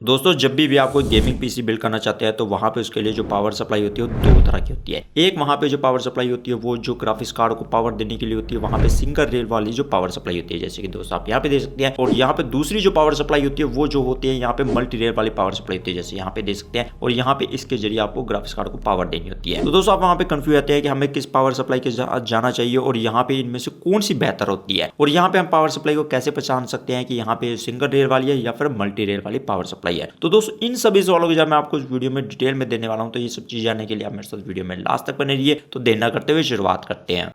दोस्तों जब भी आप कोई गेमिंग पीसी बिल्ड करना चाहते हैं तो वहाँ पे उसके लिए जो पावर सप्लाई होती है वो दो तरह की होती है। एक वहाँ पे जो पावर सप्लाई होती है वो जो ग्राफिक्स कार्ड को पावर देने के लिए होती है, वहाँ पे सिंगल रेल वाली जो पावर सप्लाई होती है, जैसे कि दोस्तों आप यहाँ पे देख सकते हैं। और यहाँ पे दूसरी जो पावर सप्लाई होती है वो जो होती है यहाँ पे मल्टी रेल वाली पावर सप्लाई होती है, जैसे यहाँ पे देख सकते हैं। और यहाँ पे इसके जरिए आपको ग्राफिक्स कार्ड को पावर देनी होती है। तो दोस्तों आप वहाँ पे कंफ्यूज रहते हैं कि हमें किस पावर सप्लाई के साथ जाना चाहिए और यहाँ पे इनमें से कौन सी बेहतर होती है, और यहाँ पे हम पावर सप्लाई को कैसे पहचान सकते हैं कि यहाँ पे सिंगल रेल वाली है या फिर मल्टी रेल वाली पावर सप्लाई है। तो दोस्तों इन सभी सवालों के जवाब मैं आपको इस वीडियो में डिटेल में देने वाला हूं, तो ये सब चीज जानने के लिए आप मेरे साथ वीडियो में लास्ट तक बने रहिए। तो देर न करते हुए शुरुआत करते हैं।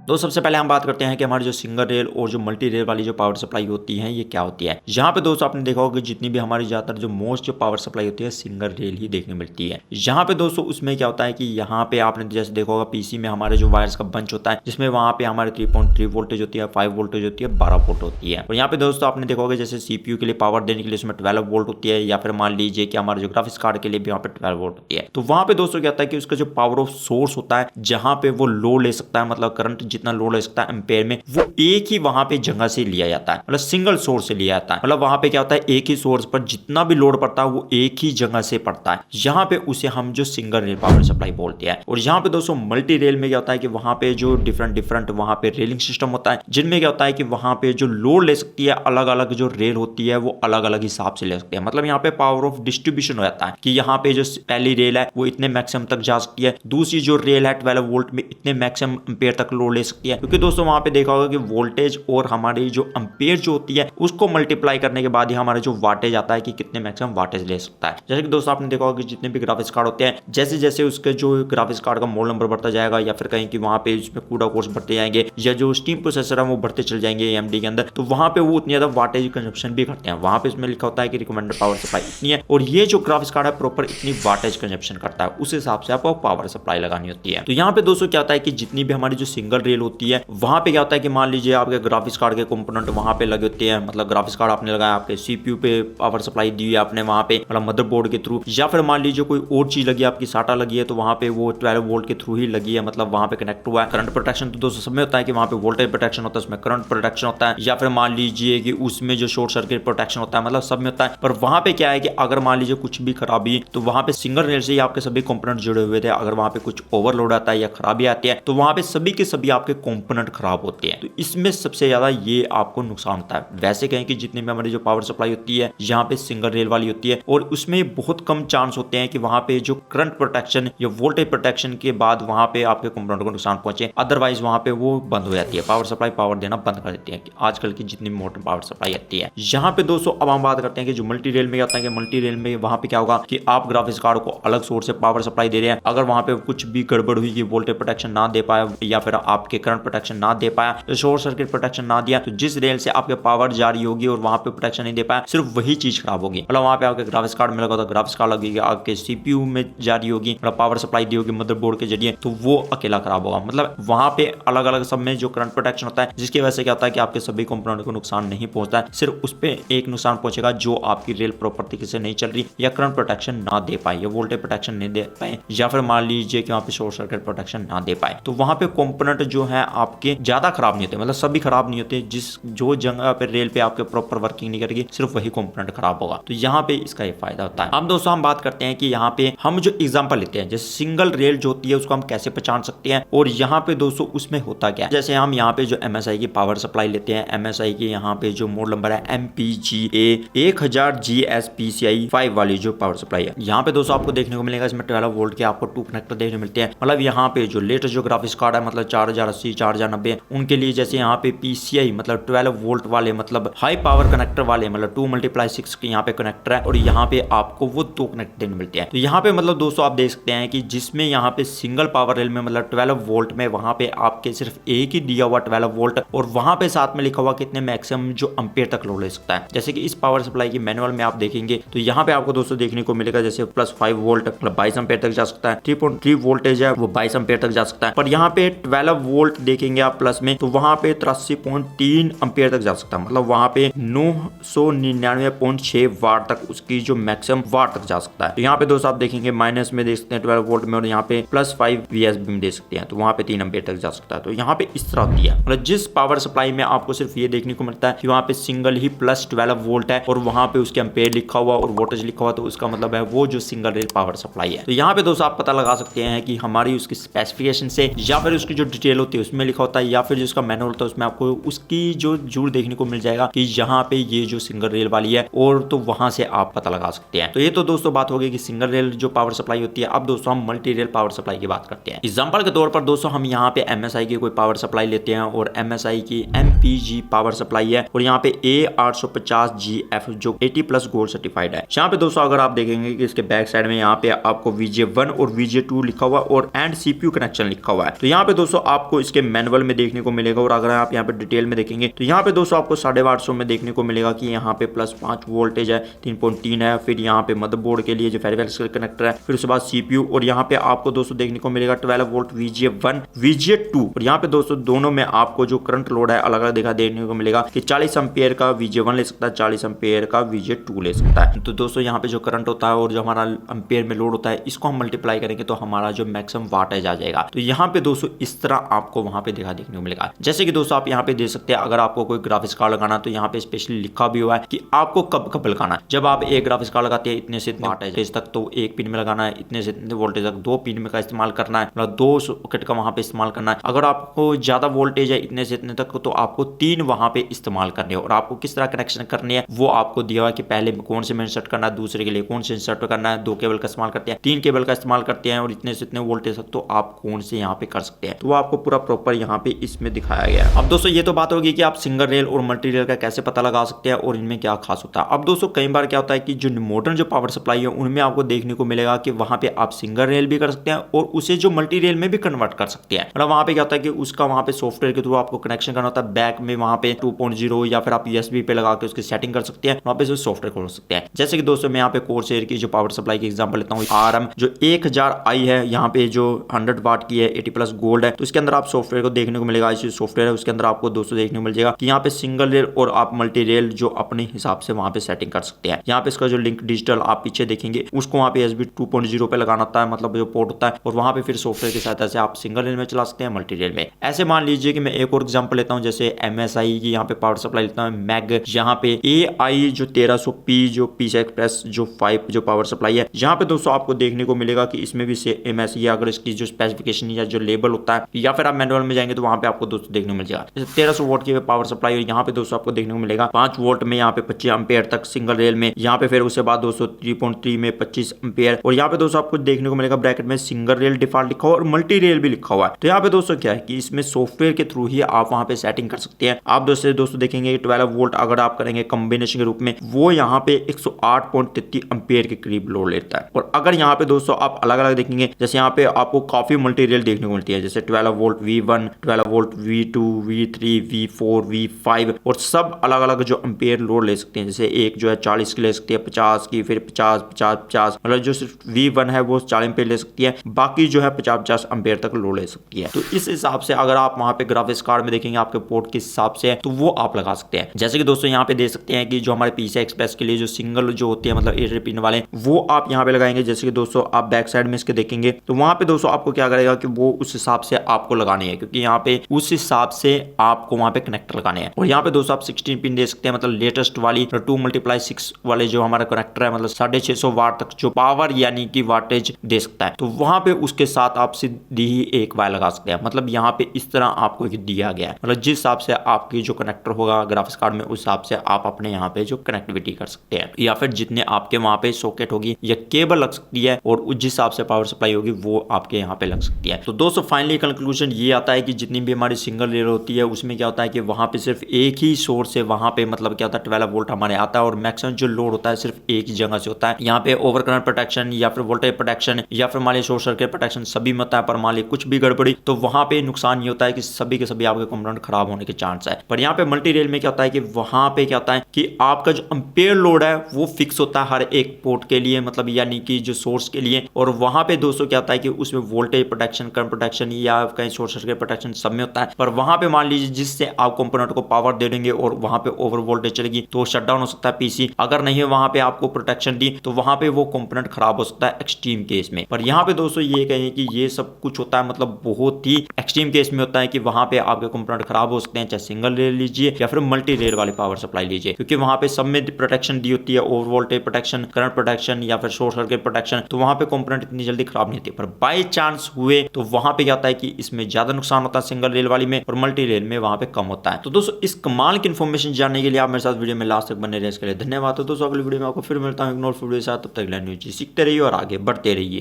तो सबसे पहले हम बात करते हैं कि हमारी जो सिंगल रेल और जो मल्टी रेल वाली जो पावर सप्लाई होती है ये क्या होती है। यहाँ पे दोस्तों आपने देखा होगा कि जितनी भी हमारी ज्यादातर जो मोस्ट जो पावर सप्लाई होती है सिंगल रेल ही देखने मिलती है। यहाँ पे दोस्तों उसमें क्या होता है कि यहाँ पे आपने जैसे देखा होगा पीसी में हमारे जो वायर्स का बंच होता है, जिसमें वहाँ पे हमारे 3.3 वोल्टेज होती है, 5 वोल्टेज होती है, 12 वोल्ट होती है। और यहाँ पे दोस्तों आपने देखा होगा जैसे सीपीयू के लिए पावर देने के लिए उसमें 12 वोल्ट होती है, या फिर मान लीजिए कि हमारे जो ग्राफिक्स कार्ड के लिए भी यहाँ पे 12 वोल्ट होती है। तो वहाँ पे दोस्तों क्या होता है कि उसका जो पावर ऑफ सोर्स होता है, जहाँ पे वो लोड ले सकता है, मतलब करंट जितना लोड ले सकता है एम्पेयर में, वो एक ही वहां पे जगह से लिया जाता है, मतलब सिंगल सोर्स से लिया जाता है। मतलब वहां पे क्या होता है एक ही सोर्स पर जितना भी लोड पड़ता है वो एक ही जगह से पड़ता है। यहाँ पे उसे हम जो सिंगल रेल पावर सप्लाई बोलते हैं। और यहाँ पे दोस्तों मल्टी रेल में क्या होता है कि वहां पे जो डिफरेंट वहां पे रेलिंग सिस्टम होता है, जिनमें क्या होता है कि वहां पे जो लोड ले सकती है अलग अलग जो रेल होती है वो अलग अलग हिसाब से ले सकते हैं। मतलब यहाँ पे पावर ऑफ डिस्ट्रीब्यूशन हो जाता है कि यहाँ पे जो पहली रेल है वो इतने मैक्सिमम तक जा सकती है, दूसरी जो रेल है 12 वोल्ट में इतने मैक्सिमम एम्पेयर तक लोड ले सकती है। क्योंकि दोस्तों वहां पे देखा होगा कि वोल्टेज और हमारी जो एम्पेयर जो होती है उसको मल्टीप्लाई करने के बाद ही हमारा जो वाटेज आता है कि कितने मैक्सिमम वाटेज ले सकता है। जैसे कि दोस्तों आपने देखा होगा कि जितने भी ग्राफिक्स कार्ड होते हैं, जैसे जैसे उसके जो ग्राफिक्स कार्ड का मॉडल नंबर बढ़ता जाएगा, या फिर कहीं कि वहां पे उसमें कूड़ा कोर्स बढ़ते जाएंगे, या जो स्टीम प्रोसेसर है वो बढ़ते चल जाएंगे एएमडी के अंदर, तो वहां पे वो उतनी ज्यादा वाटेज कंजप्शन भी करते हैं। वहां पे इसमें लिखा होता है कि रिकमेंडेड पावर सप्लाई इतनी है, और ये जो ग्राफिक्स कार्ड है प्रॉपर इतनी वाटेज कंजप्शन करता है, उस हिसाब से आपको पावर सप्लाई लगानी होती है। तो यहाँ पे दोस्तों क्या होता है कि जितनी भी हमारी जो सिंगल रेल होती है, वहां पे क्या होता है कि मान लीजिए आपके ग्राफिक्स कार्ड के कंपोनेंट वहां पे लगे होते हैं, मतलब ग्राफिक्स कार्ड आपने लगाया, आपके सीपीयू पे पावर सप्लाई दी है आपने वहां पे, मतलब मदरबोर्ड के थ्रू, या फिर मान लीजिए कोई और चीज लगी आपकी साटा लगी है तो वहां पे वो 12 वोल्ट के थ्रू ही लगी है, मतलब वहां पे कनेक्ट हुआ है। करंट प्रोटेक्शन तो दोस्तों सब में होता है कि वहां पे वोल्टेज प्रोटेक्शन होता है, उसमें करंट प्रोटेक्शन होता है, या फिर मान लीजिए कि उसमें जो शॉर्ट सर्किट प्रोटेक्शन होता है, मतलब सब में होता है। पर वहां पे क्या है कि अगर मान लीजिए कुछ भी खराबी, तो वहां पे सिंगल रेल से ही आपके सभी कंपोनेंट जुड़े हुए थे, अगर वहां पे कुछ ओवरलोड आता है या खराबी आती है तो वहां पे सभी के सभी आपके कंपोनेंट खराब होते हैं। तो इसमें सबसे ज्यादा ये आपको नुकसान होता है। वैसे कहें कि जितने में हमारी जो पावर सप्लाई होती है यहाँ पे सिंगल रेल वाली होती है, और उसमें बहुत कम चांस होते हैं कि वहां पे जो करंट प्रोटेक्शन या वोल्टेज प्रोटेक्शन के बाद वहां पे आपके कंपोनेंट को नुकसान पहुंचे, अदरवाइज वहां पे वो बंद हो जाती है, पावर सप्लाई पावर देना बंद कर देती है आजकल की जितनी मॉडर्न पावर सप्लाई आती है। यहाँ पे दोस्तों अब हम बात करते हैं कि जो मल्टी रेल में आता है कि मल्टी रेल में वहां पे क्या होगा कि आप ग्राफिक्स कार्ड को अलग सोर्स से पावर सप्लाई दे रहे हैं, अगर वहां पे कुछ भी गड़बड़ हुई कि वोल्टेज प्रोटेक्शन ना दे पाया या फिर आपके करंट प्रोटेक्शन ना दे पाया, तो शॉर्ट सर्किट प्रोटेक्शन ना दिया, तो जिस रेल से आपके पावर जारी होगी और वहां पे प्रोटेक्शन नहीं दे पाया, सिर्फ वही चीज खराब होगी। मतलब वहां पे आपके ग्राफिक्स कार्ड में लगा होता, ग्राफिक्स कार्ड लगेगी, आपके सीपीयू में जारी होगी, मतलब पावर सप्लाई दी होगी मदरबोर्ड के जरिए, तो वो अकेला खराब होगा। मतलब वहां पे अलग अलग सब में जो करंट प्रोटेक्शन होता है, जिसकी वजह से क्या होता है कि आपके सभी कंपोनेंट को नुकसान नहीं पहुंचता है, सिर्फ उस पे एक नुकसान पहुंचेगा जो आपकी रेल प्रॉपर तरीके से नहीं चल रही, या करंट प्रोटेक्शन ना दे पाए, या वोल्टेज प्रोटेक्शन नहीं दे पाए, या फिर मान लीजिए कि वहां पे शॉर्ट सर्किट प्रोटेक्शन ना दे पाए। तो वहां पे कंपोनेंट जो है आपके ज्यादा खराब नहीं होते, मतलब सभी खराब नहीं होते, जिस जो जगह पे रेल पे आपके प्रॉपर वर्किंग नहीं करेगी सिर्फ वही कंपोनेंट खराब होगा। तो यहाँ पे इसका ये फायदा होता है। अब दोस्तों हम बात करते हैं कि यहाँ पे हम जो एग्जांपल लेते हैं, जैसे सिंगल रेल जो होती है उसको हम कैसे पहचान सकते हैं, और यहाँ पे दोस्तों उसमें होता क्या है। जैसे हम यहाँ पे जो MSI की पावर सप्लाई लेते हैं, MSI की यहाँ पे जो मॉडल नंबर है MPGA 1000 GSPCI 5 वाली जो पावर सप्लाई है, यहाँ पे दोस्तों आपको देखने को मिलेगा इसमें 12 वोल्ट के आपको 2 कनेक्टर देखने मिलते हैं। मतलब यहाँ पे जो लेटेस्ट जो ग्राफिक्स कार्ड है, मतलब 4080 4090 उनके लिए जैसे यहाँ पे PCI मतलब 12 वोल्ट वाले, मतलब हाई पावर कनेक्टर वाले, मतलब 2x6 के यहाँ पे कनेक्टर है, और यहाँ पे आपको वो 2 कनेक्टर देखने मिलते हैं। तो यहाँ पे मतलब दोस्तों आप देख सकते हैं कि जिसमें यहाँ पे सिंगल पावर रेल में मतलब 12 वोल्ट में वहां पे आपके सिर्फ एक ही दिया हुआ 12 वोल्ट, और वहां पे साथ में लिखा हुआ कितने मैक्सिमम जो एम्पेयर तक लोड ले सकता है। जैसे कि इस पावर सप्लाई की मैनुअल में आप देखेंगे तो यहाँ पे आपको दोस्तों देखने को मिलेगा जैसे +5 वोल्ट मतलब 22 एम्पेयर तक जा सकता है, 3.3 वोल्टेज है वो 22 एम्पेयर तक जा सकता है, पर यहाँ पे 12 वोल्ट देखेंगे आप प्लस में, तो वहां पे 83.3 एम्पियर तक जा सकता है। मतलब वहां पे 999.6 वाट तक उसकी जो मैक्सिमम वाट तक जा सकता है। तो यहाँ पे दोस्तों आप देखेंगे माइनस में देख सकते हैं 12 वोल्ट में, और यहाँ पे +5 VSB में दे सकते हैं, तो वहां पे 3 एम्पियर तक जा सकता है। तो यहाँ पे इस तरह होती है। मतलब जिस पावर सप्लाई में आपको सिर्फ ये देखने को मिलता है कि वहां पे सिंगल ही +12 वोल्ट है और वहां पे उसके एम्पेयर लिखा हुआ और वोल्टेज लिखा हुआ, तो उसका मतलब है वो जो सिंगल रेल पावर सप्लाई है। तो यहाँ पे दोस्तों आप पता लगा सकते हैं कि हमारी उसकी स्पेसिफिकेशन से, या फिर उसकी जो डिटेल होती है उसमें लिखा होता है, या फिर जो उसका मैनुअल होता है उसमें आपको उसकी जो जूड़ देखने को मिल जाएगा कि यहाँ पे ये जो सिंगल रेल वाली है, और तो वहां से आप पता लगा सकते हैं। तो ये तो दोस्तों बात होगी कि सिंगल रेल जो पावर सप्लाई होती है। अब दोस्तों हम मल्टी रेल पावर सप्लाई की बात करते हैं। एग्जांपल के तौर पर दोस्तों हम यहाँ पे MSI की कोई पावर सप्लाई लेते हैं, और MSI की MPG पावर सप्लाई है, और यहाँ पे A850GF जो 80+ गोल्ड सर्टिफाइड है। यहाँ पे दोस्तों अगर आप देखेंगे कि इसके बैक साइड में यहाँ पे आपको VJ1 और VJ2 लिखा हुआ और एंड CPU कनेक्शन लिखा हुआ है। तो यहाँ पे दोस्तों आपको इसके मैनुअल में देखने को मिलेगा, और अगर आप यहाँ पे डिटेल में देखेंगे तो यहाँ पे दोस्तों आपको 850 में देखने को मिलेगा कि यहाँ पे +5 वोल्टेज है, 3.3 है, फिर यहाँ पे मदरबोर्ड के लिए जो फेरिवेल कनेक्टर है, फिर उसके बाद CPU, और यहाँ पे आपको दोस्तों देखने को मिलेगा 12 वोल्ट VJ1 VJ2। और यहाँ पे दोस्तों दोनों में आपको जो करंट लोड है अलग अलग देखने को मिलेगा कि 40 एम्पियर का VJ1 ले सकता है, 40 एम्पियर का VJ2 ले सकता है। तो दोस्तों यहाँ पे जो करंट होता है और जो हमारा एम्पियर में लोड होता है, इसको हम मल्टीप्लाई करेंगे तो हमारा जो मैक्सिमम वाटेज आ जाएगा। तो यहाँ पे दोस्तों इस तरह आपको वहां पे देखने को मिलेगा। जैसे कि दोस्तों आप यहाँ पे देख सकते हैं, अगर आपको कोई ग्राफिक्स कार्ड लगाना तो यहाँ पे स्पेशली लिखा भी हुआ है कि आपको कब कब लगाना है। जब आप एक ग्राफिक्स कार्ड लगाते हैं इतने से इतने वाटेज तक तो एक पिन में लगाना है, इतने से इतने वोल्टेज तक 2 पिन में का इस्तेमाल करना है, मतलब 2 सॉकेट का वहां पे इस्तेमाल करना है। अगर आपको ज्यादा वोल्टेज है इतने से इतने तक तो आपको 3 वहां पे इस्तेमाल करने हैं, और आपको किस तरह कनेक्शन करनी है वो आपको दिया हुआ है कि पहले कौन से में इंसर्ट करना है, दूसरे के लिए कौन से इंसर्ट करना है, 2 केबल का इस्तेमाल करते हैं, 3 केबल का इस्तेमाल करते हैं, और इतने से इतने वोल्टेज तक तो आप कौन से यहाँ पे कर सकते हैं। तो वो आपको पूरा प्रॉपर यहाँ पे इसमें दिखाया गया है। अब दोस्तों ये तो बात होगी कि आप सिंगल रेल और मल्टी रेल का कैसे पता लगा सकते हैं और इनमें क्या खास होता है। अब दोस्तों कई बार क्या होता है कि जो मॉडर्न जो पावर सप्लाई है उनमें आपको देखने को मिलेगा कि वहां पे आप सिंगल रेल भी कर सकते हैं और उसे जो मल्टी रेल में भी कन्वर्ट कर सकते हैं। मतलब वहां पे क्या होता है कि उसका वहां पे सॉफ्टवेयर के थ्रू आपको कनेक्शन करना होता है, बैक में वहां पे 2.0 या फिर आप USB पे लगा के उसकी सेटिंग कर सकते हैं, वहां पे सॉफ्टवेयर खोल सकते हैं। जैसे कि दोस्तों मैं यहाँ पे कोर्सेर की जो पावर सप्लाई की एग्जांपल लेता हूँ, RM जो 1000i है, यहाँ पे जो 100 वाट की है, 80+ गोल्ड है, तो इसके अंदर आप सॉफ्टवेयर को देखने को मिलेगा। इस सॉफ्टवेयर है उसके अंदर आपको दोस्तों देखने को मिल जाएगा कि यहाँ पे सिंगल रेल और आप मल्टी रेल जो अपने हिसाब से वहां पे सेटिंग कर सकते हैं। यहाँ पे इसका जो लिंक डिजिटल आप पीछे देखेंगे उसको वहां पे USB 2.0 पे लगाना होता है, मतलब जो पोर्ट होता है, और वहां पे फिर सॉफ्टवेयर की सहायता से आप सिंगल रेल में चला सकते हैं, मल्टी रेल में। ऐसे मान लीजिए कि मैं एक और एग्जांपल लेता हूं, जैसे MSI की यहाँ पे पावर सप्लाई लेता हूं, मैग, यहाँ पे AI जो 1300P जो PCI एक्सप्रेस जो 5 जो पावर सप्लाई है, यहाँ पे दोस्तों आपको देखने को मिलेगा कि इसमें भी MS या अगर इसकी जो स्पेसिफिकेशन या जो लेबल होता है, या फिर आप मैनुअल में जाएंगे तो वहां पे आपको दोस्तों देखने को मिल जाएगा। जैसे 1300 वोल्ट की पावर सप्लाई, और यहाँ पे दोस्तों आपको देखने को मिलेगा 5 वोल्ट में यहाँ पे 25 एम्पियर तक सिंगल रेल में, यहाँ पे फिर उसके बाद दोस्तों 3.3 में 25 एम्पियर, और यहाँ पे दोस्तों आपको देखने को मिलेगा ब्रैकेट में सिंगल रेल डिफॉल्ट लिखा हुआ और मल्टी रेल भी लिखा हुआ है। तो यहाँ पे दोस्तों क्या है कि इसमें सॉफ्टवेयर के थ्रू ही आप वहां पे सेटिंग कर सकते हैं। आप दोस्तों देखेंगे 12 वोल्ट अगर आप करेंगे कॉम्बिनेशन के रूप में, वो यहाँ पे 108.33 एम्पियर के करीब लोड लेता है। और अगर यहाँ पे दोस्तों आप अलग अलग देखेंगे, जैसे यहाँ पे आपको काफी मल्टी रेल देखने को मिलती है, जैसे 12 volt V1, 12 volt V2, V3, V4, V5, और सब अलग अलग जो एम्पियर लोड ले सकते हैं। जैसे एक जो है 40 की ले सकती है, 50 की, फिर 50, मतलब जो सिर्फ V1 है वो 40 एम्पियर ले सकती है, बाकी जो है 50 एम्पियर तक लोड ले सकती है। तो इस हिसाब से अगर आप वहां पे ग्राफिक्स कार्ड में देखेंगे आपके पोर्ट के हिसाब से, तो वो आप लगा सकते हैं। जैसे कि दोस्तों यहाँ पे देख सकते हैं कि जो हमारे PCI एक्सप्रेस के लिए जो सिंगल जो होती है, मतलब 8 पिन वाले, वो आप यहाँ पे लगाएंगे। जैसे कि दोस्तों आप बैक साइड में इसके देखेंगे तो वहां पे दोस्तों आपको क्या करेगा कि वो उस हिसाब से आपको लगानी है, क्योंकि यहाँ पे उस हिसाब से आपको वहां पे कनेक्टर लगाने हैं। और यहाँ पे दोस्तों आप 16 पिन दे सकते हैं, मतलब लेटेस्ट वाली 2x6 वाले जो हमारा कनेक्टर है, मतलब 650 वाट तक जो पावर यानी कि वाटेज दे सकता है, तो वहां पे उसके साथ आप सीधी ही एक वायर लगा सकते हैं। मतलब यहाँ पे इस तरह आपको दिया गया है, मतलब जिस हिसाब से आपकी जो कनेक्टर होगा ग्राफिक्स कार्ड में उस हिसाब से आप अपने यहाँ पे जो कनेक्टिविटी कर सकते हैं, या फिर जितने आपके वहां पे सॉकेट होगी या केबल लग सकती है और जिस हिसाब से पावर सप्लाई होगी वो आपके यहाँ पे लग सकती है। तो दोस्तों फाइनली कंक्लूजन ये आता है कि जितनी भी हमारी सिंगल रेल होती है उसमें क्या होता है कि वहां पे सिर्फ एक ही सोर्स से वहां पे मतलब क्या होता है 12 वोल्ट हमारे आता है, और मैक्सिमम जो लोड होता है सिर्फ एक ही जगह से होता है। यहाँ पे ओवर करंट प्रोटेक्शन या फिर वोल्टेज प्रोटेक्शन या फिर मान लीजिए शॉर्ट सर्किट प्रोटेक्शन सभी में होता है, पर मान लीजिए कुछ भी गड़बड़ी तो वहां पे नुकसान ये होता है कि सभी के सभी आपके कंपोनेंट खराब होने के चांस है। पर यहाँ पे मल्टी रेल में क्या होता है कि वहां पे क्या होता है कि आपका जो एम्पेयर लोड है वो फिक्स होता है हर एक पोर्ट के लिए, मतलब यानी कि जो सोर्स के लिए, और वहां पे दोस्तों क्या होता है कि उसमें वोल्टेज प्रोटेक्शन, करंट प्रोटेक्शन या कहीं शॉर्ट सर्किट प्रोटेक्शन सब में होता है। पर वहां पे मान लीजिए जिससे आप कंपोनेंट को पावर दे देंगे और वहां पे ओवर वोल्टेज चलेगी तो शट डाउन हो सकता है पीसी। अगर नहीं है वहां पे आपको प्रोटेक्शन दी तो वहां पे वो कंपोनेंट खराब हो सकता है एक्सट्रीम केस में। पर यहाँ पे दोस्तों ये कहें कि ये सब कुछ होता है मतलब बहुत ही एक्सट्रीम केस में होता है कि वहां पे आपके कंपोनेंट खराब हो सकते हैं, चाहे सिंगल रेल लीजिए या फिर मल्टी रेल वाली पावर सप्लाई लीजिए, क्योंकि वहां पे सब में प्रोटेक्शन दी होती है, over voltage protection, current protection या फिर शॉर्ट सर्किट प्रोटेक्शन, तो वहां पे कंपोनेंट इतनी जल्दी खराब नहीं होती। पर बाय चांस हुए तो वहां पे क्या होता है कि इसमें ज्यादा नुकसान होता है सिंगल रेल वाली में और मल्टी रेल में वहां पे कम होता है। तो दोस्तों इस कमाल की इन्फॉर्मेशन जानने के लिए आप मेरे साथ वीडियो में लास्ट तक बने रहे, इसके लिए धन्यवाद। तो दोस्तों अगली वीडियो में आपको फिर मिलता हूं एक नोट वीडियो के साथ, तब तक न्यूज सीखते रहिए और आगे बढ़ते रहिए।